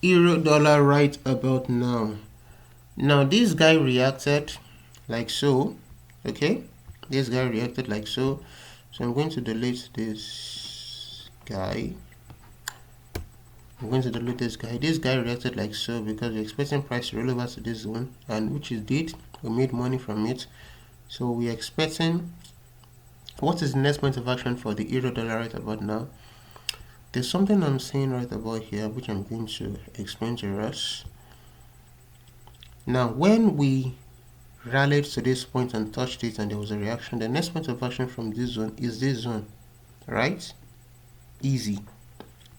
euro dollar right about now? Now this guy reacted like so. Okay, this guy reacted like so. So I'm going to delete this guy. This guy reacted like so because we're expecting price to roll over to this zone, and which it did. We made money from it. So we're expecting, what is the next point of action for the euro dollar right about now? There's something I'm saying right about here which I'm going to explain to us. Now when we rallied to this point and touched it and there was a reaction, the next point of action from this zone is this zone, right? Easy.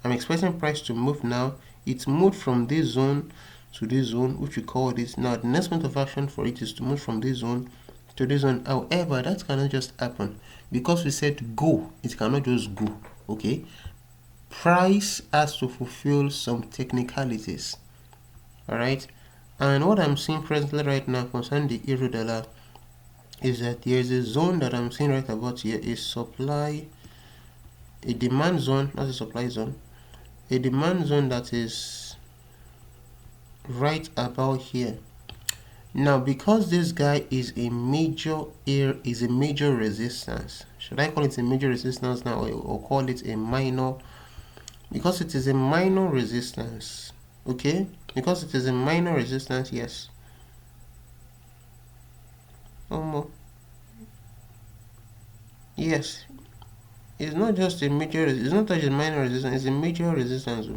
I'm expecting price to move now. It's moved from this zone to this zone, which we call this. Now the next point of action for it is to move from this zone to this zone. However, that cannot just happen because we said go. It cannot just go. Okay, price has to fulfill some technicalities. All right, and what I'm seeing presently right now concerning the euro dollar is that there is a zone that I'm seeing right about here, is supply, a demand zone, not a supply zone, a demand zone that is right about here. Now because this guy is a major resistance, should I call it a major resistance now or call it a minor? Because it is a minor resistance. Okay, because it is a minor resistance, yes. Yes, it's not just a major, it's not just a minor resistance, it's a major resistance.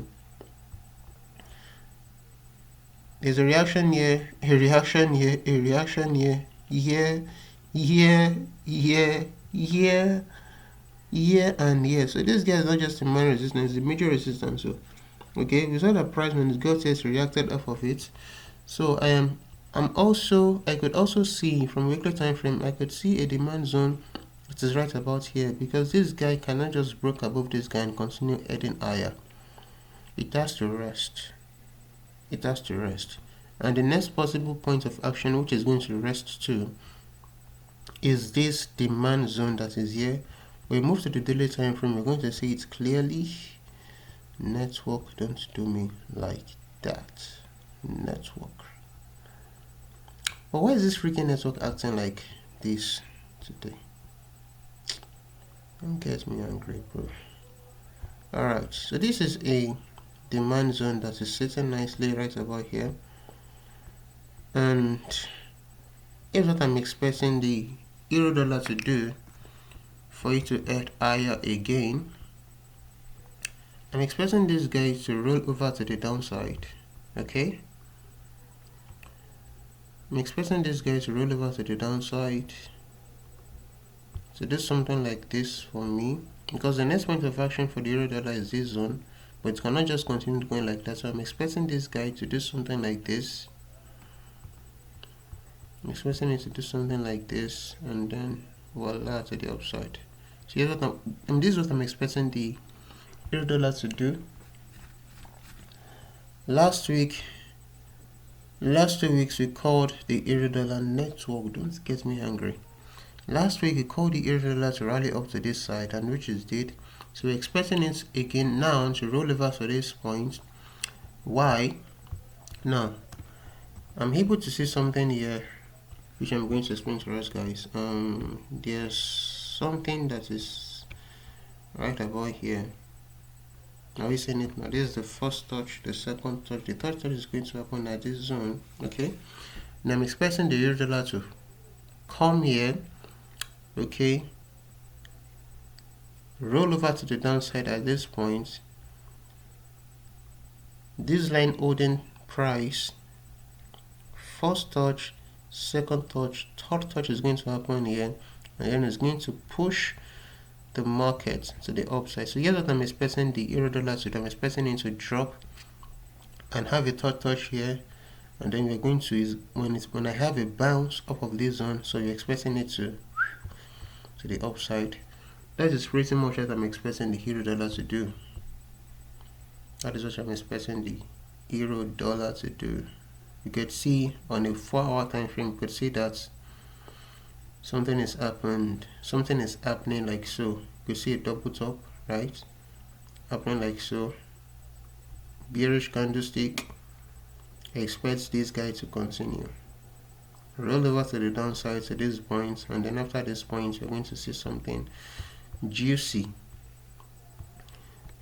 There's a reaction here, a reaction here, a reaction here, here, and here. So this guy is not just a minor resistance, it's a major resistance. So okay, we saw that price when it got here reacted off of it. So I'm I could also see from weekly time frame, I could see a demand zone that is right about here, because this guy cannot just break above this guy and continue heading higher. It has to rest. It has to rest. And the next possible point of action which is going to rest to is this demand zone that is here. We move to the daily time frame, we're going to see it clearly. Network, don't do me like that. Network. But why is this freaking network acting like this today? Don't get me angry, bro. Alright, so this is a demand zone that is sitting nicely right about here. And here's what I'm expecting the euro dollar to do for it to head higher again. I'm expecting this guy to roll over to the downside. Okay? I'm expecting this guy to roll over to the downside. So do something like this for me, because the next point of action for the euro dollar is this zone, but it cannot just continue going like that. So I'm expecting this guy to do something like this. I'm expecting it to do something like this, and then voila, to the upside. So here's what this is what I'm expecting the euro dollar to do. Last 2 weeks we called the euro dollar network. Don't get me angry. Last week we called the euro dollar to rally up to this side, and which it did. So we're expecting it again now to roll over to this point. Why? Now I'm able to see something here which I'm going to explain to us, guys. There's something that is right about here. Are we seeing it now? This is the first touch, the second touch, the third touch is going to happen at this zone. Okay, and I'm expecting the euro dollar to come here. Okay, roll over to the downside at this point. This line holding price, first touch, second touch, third touch is going to happen here, and then it's going to push the market to the upside. So here's what I'm expecting the euro dollar to do. I'm expecting it to drop and have a third touch here, and then we're going to, when I have a bounce up of this zone, so you're expecting it to the upside. That is pretty much what I'm expecting the euro dollar to do. That is what I'm expecting the euro dollar to do. You could see on a 4-hour time frame, you could see that something is happening like so. You could see a double top, right? Happening like so. Bearish candlestick. I expect this guy to continue. Roll over to the downside to this point, and then after this point you're going to see something juicy.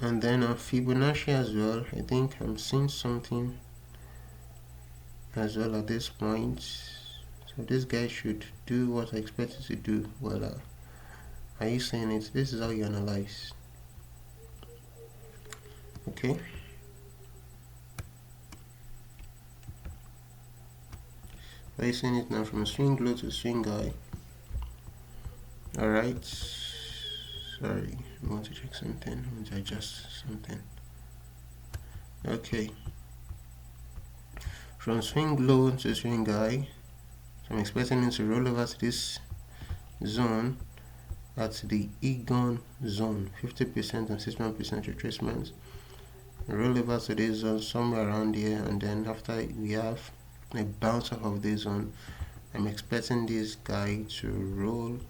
And then on Fibonacci as well, I think I'm seeing something as well at this point. So this guy should do what I expect it to do. Well, are you saying it? This is how you analyze. Okay. Are you seeing it now from a swing low to swing high? Alright. Sorry, I want to check something. I want to adjust something. Okay. From swing low to swing high, so I'm expecting it to roll over to this zone at the ergon zone, 50% and 61% retracement. Roll over to this zone somewhere around here, and then after we have a bounce off of this zone, I'm expecting this guy to roll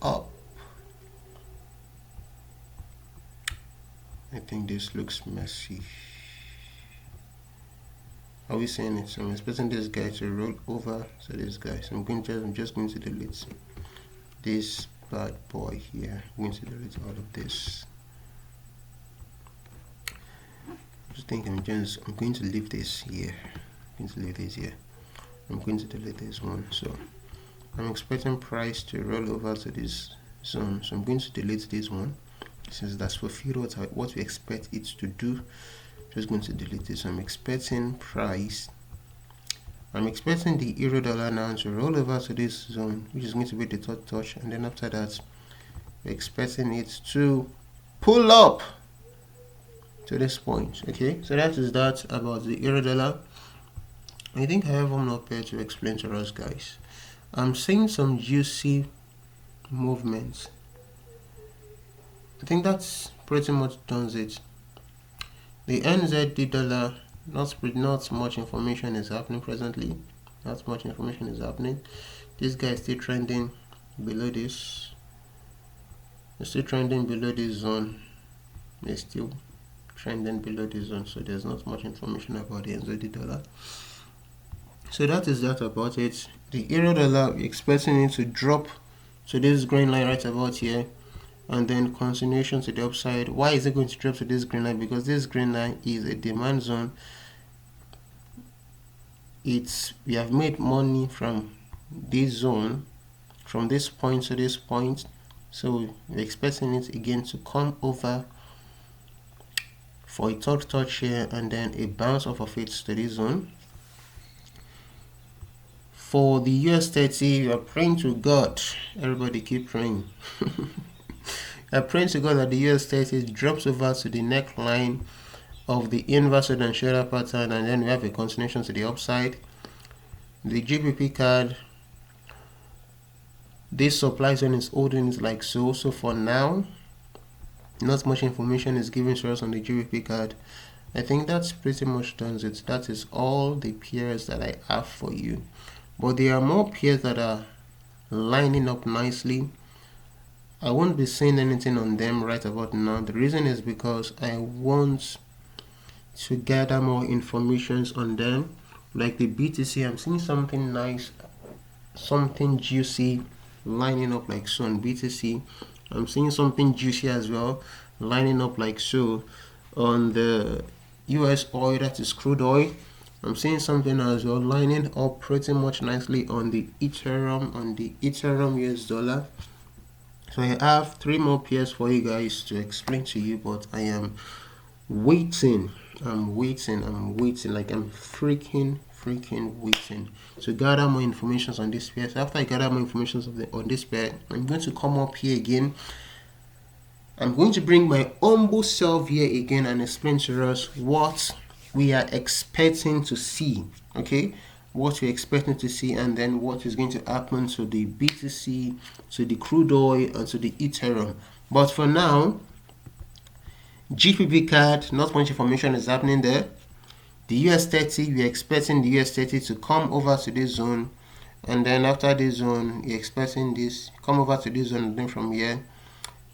up. I think this looks messy. Are we saying it? So I'm expecting this guy to roll over to this guy. So I'm just going to delete this bad boy here. I'm going to delete all of this. I just think I'm going to leave this here. I'm going to leave this here. I'm going to delete this one. So I'm expecting price to roll over to this zone. So I'm going to delete this one. Since that's fulfilled what we expect it to do, just going to delete this. I'm expecting the euro dollar now to roll over to this zone, which is going to be the third touch, and then after that we're expecting it to pull up to this point. Okay, so that is that about the euro dollar. I think I have one up here to explain to us, guys. I'm seeing some juicy movements. I think that's pretty much does it. The NZD dollar, not much information is happening presently. Not much information is happening. This guy is still trending below this. It's still trending below this zone. It's still trending below this zone, so there's not much information about the NZD dollar. So that is that about it. The euro dollar, we're expecting it to drop to this green line right about here, and then continuation to the upside. Why is it going to drop to this green line? Because this green line is a demand zone. We have made money from this zone, from this point to this point, so we're expecting it again to come over for a third touch here, and then a bounce off of it to this zone. For the US 30, we are praying to God. Everybody keep praying. We are praying to God that the US 30 drops over to the neckline of the inverse head and shoulder pattern, and then we have a continuation to the upside. The GBP card, this supply zone is holding it like so. So for now, not much information is given to us on the GBP card. I think that's pretty much done it. That is all the pairs that I have for you. But there are more pairs that are lining up nicely. I won't be saying anything on them right about now. The reason is because I want to gather more information on them. Like the BTC, I'm seeing something nice, something juicy lining up like so on BTC. I'm seeing something juicy as well lining up like so on the US oil, that is crude oil. I'm seeing something as well lining up pretty much nicely on the Ethereum US dollar. So I have 3 more pairs for you guys to explain to you, but I am waiting. I'm waiting. Like I'm freaking waiting to gather more information on this pair. So after I gather more information on this pair, I'm going to come up here again. I'm going to bring my humble self here again and explain to us what we are expecting to see. Okay, what we're expecting to see, and then what is going to happen to the BTC, to the crude oil, and to the Ethereum. But for now, GBP card, not much information is happening there. The US 30, we're expecting the US 30 to come over to this zone, and then after this zone, we're expecting this come over to this zone, and then from here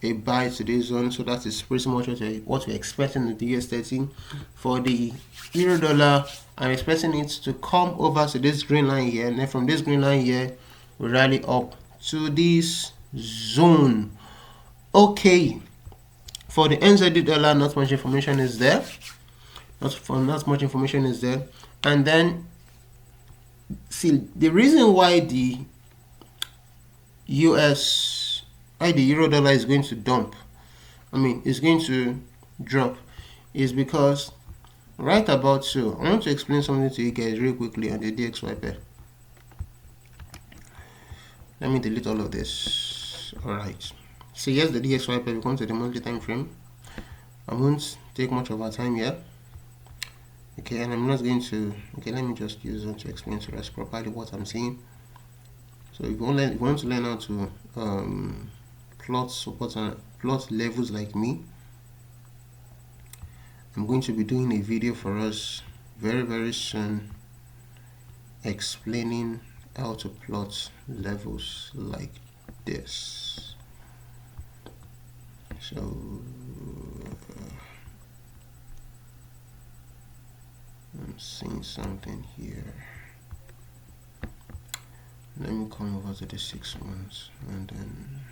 a buy to this zone. So that is pretty much what we're expecting with the US 30. For the euro dollar, I'm expecting it to come over to this green line here, and then from this green line here we rally up to this zone. Okay, for the NZD dollar, not much information is there. Not much information is there. And then see, the reason why the euro dollar is going to is going to drop, is because right about so, I want to explain something to you guys real quickly on the DXY pair. Let me delete all of this. Alright, so here's the DXY pair. We come to the monthly time frame. I won't take much of our time here. Okay, and I'm not going to, let me just use it to explain to us properly what I'm seeing. So if you want to learn how to plot support and plot levels like me, I'm going to be doing a video for us very soon explaining how to plot levels like this. So I'm seeing something here. Let me come over to the 6 months, and then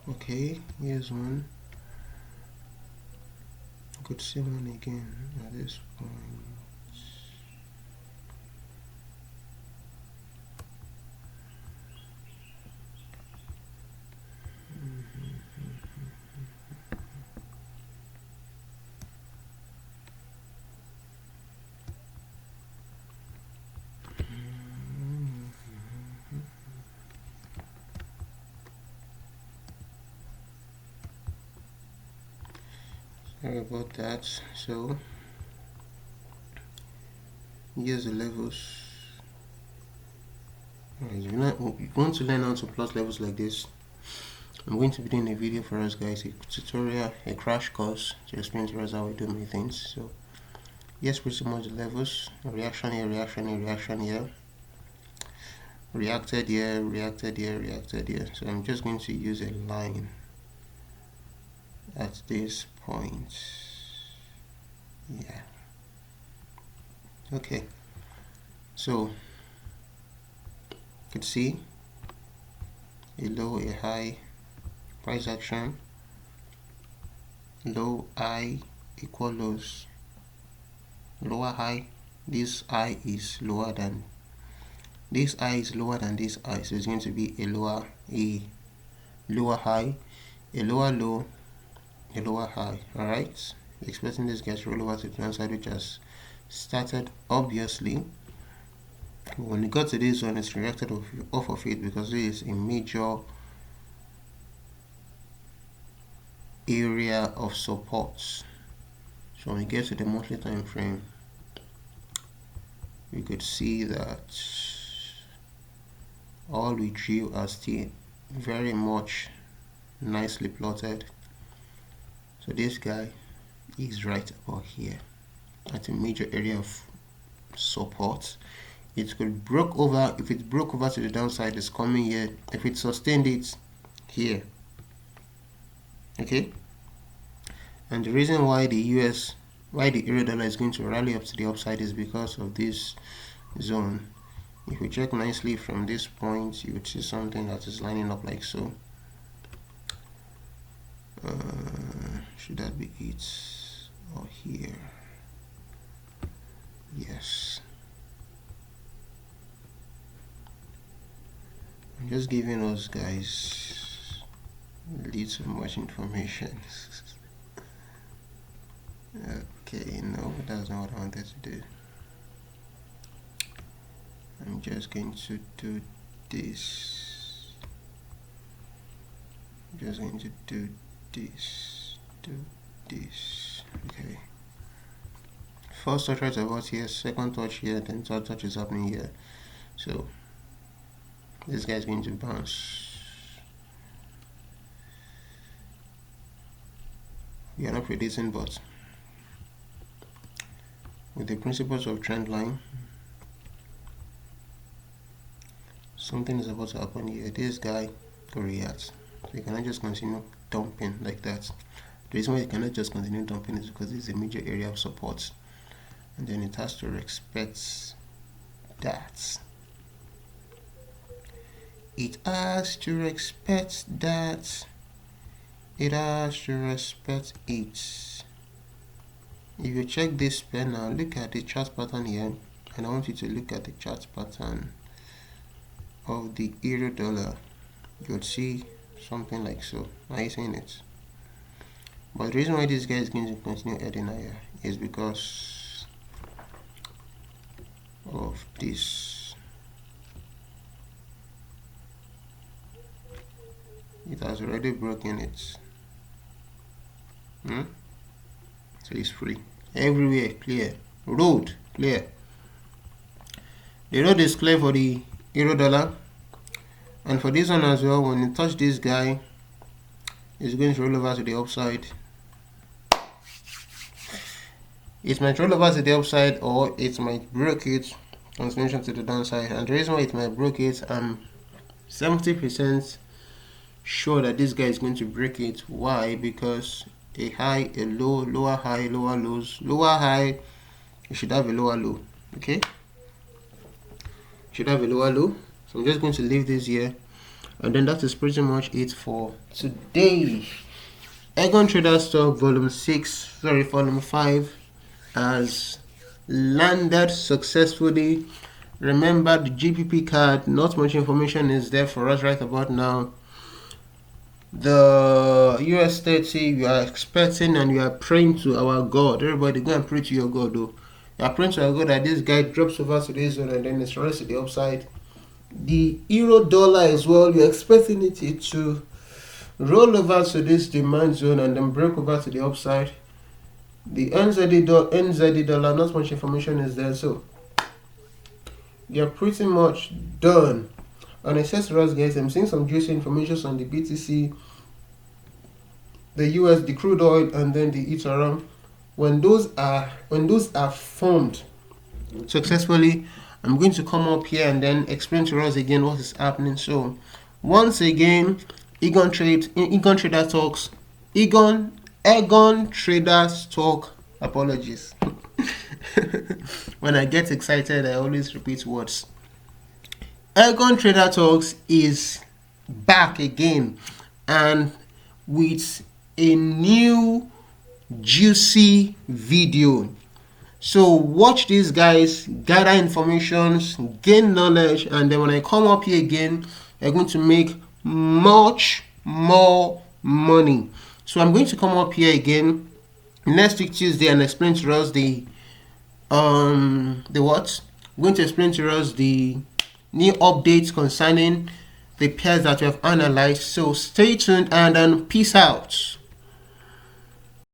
okay, here's one. I could see one again at this point. Sorry about that. So here's the levels. Alright, if you want to learn how to plot levels like this, I'm going to be doing a video for us guys, a tutorial, a crash course to explain to us how we do many things. So yes, pretty much the levels, reaction here, reaction here, reaction here, reacted here, reacted here, reacted here. So I'm just going to use a line at this point. Yeah. Okay. So you can see a low, a high, price action, low, high, equal lows, lower, high. This high is lower than this high is lower than this high, so it's going to be a lower high, a lower low, a lower high. Alright, expecting this guy to roll over to the downside, which has started obviously. When it got to this one, it's reacted off of it because this is a major area of support. So when we get to the monthly time frame, we could see that all we drew are still very much nicely plotted. So this guy is right about here at a major area of support. It could broke over. If it broke over to the downside, it's coming here. If it sustained it here, okay. And the reason why the euro dollar is going to rally up to the upside is because of this zone. If we check nicely from this point, you would see something that is lining up like so. Should that be it or here? Yes. I'm just giving us guys a little much information. Okay, no, that's not what I wanted to do. I'm just going to do this. I'm just going to do this. Okay. First touch right about here, second touch here, then third touch is happening here. So this guy is going to bounce. We are not predicting, but with the principles of trend line, something is about to happen here. This guy will react. So you cannot just continue dumping like that. The reason why you cannot just continue dumping is because this is a major area of support, and then it has to respect that. It has to respect that. It has to respect it. If you check this pen now, look at the chart pattern here, and I want you to look at the chart pattern of the euro dollar. You'll see something like so. Are you seeing it? But the reason why this guy is going to continue heading higher is because of this. It has already broken it. So it's free. Everywhere clear. Road clear. The road is clear for the euro dollar. And for this one as well, when you touch this guy, it's going to roll over to the upside. It might roll over to the upside, or it might break it, continuation to the downside. And the reason why it might break it, I'm 70% sure that this guy is going to break it. Why? Because a high, a low, lower high, lower lows, lower high, you should have a lower low. Okay, should have a lower low. So I'm just going to leave this here, and then that is pretty much it for today. Ergon Trader Stock volume 5 has landed successfully. Remember the GPP card, not much information is there for us right about now. The US 30, you are expecting and you are praying to our God. Everybody go and pray to your God though. You are praying to our God that this guy drops over to this zone and then it's runs to the upside. The euro dollar as well, you're expecting it to roll over to this demand zone and then break over to the upside. The NZD dollar, not much information is there, so you're pretty much done. On accessories, guys, I'm seeing some juicy information on the BTC, the US, the crude oil, and then the Ethereum. When those are formed successfully, I'm going to come up here and then explain to us again what is happening. So once again, ergon trader talks, ergon traders talk. Apologies. When I get excited, I always repeat words. Ergon Trader Talks is back again, and with a new juicy video. So watch these guys, gather information, gain knowledge, and then when I come up here again, you're going to make much more money. So I'm going to come up here again next week Tuesday and explain to us the what? I'm going to explain to us the new updates concerning the pairs that we have analyzed. So stay tuned and then peace out.